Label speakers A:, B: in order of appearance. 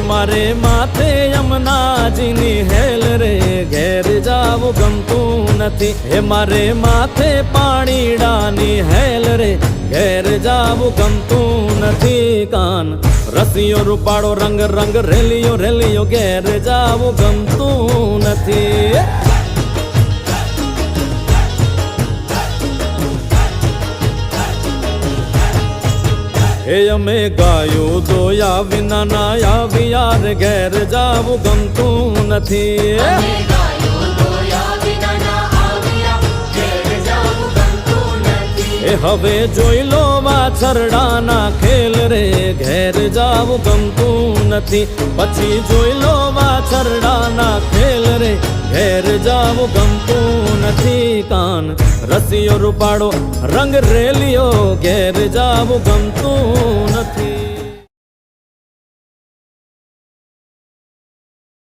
A: મારે માથે યમુનાજીની હેલ રે ઘેર જાવું ગમતું નથી હે મારે માથે પાણીડાની હેલ રે ઘેર જાવું ગમતું નથી કાન રસિયો રૂપાળો રંગ રંગ રેલિયો રેલિયો ઘેર જાવું ગમતું નથી હે અમે ગાયું દોયા વિના ના આવી યાર ઘેર જાવું ગમતું નથી એ હવે જોઈ લો વાછરડાના ખેલ રે ઘેર જાવું ગમતું નથી પછી જોઈ લો વાછરડાના ખેલ રે ઘેર જાવું ગમતું નથી કાન રસિયો રૂપાળો રંગ રેલિયો ઘેર જાવું ગમતું નથી।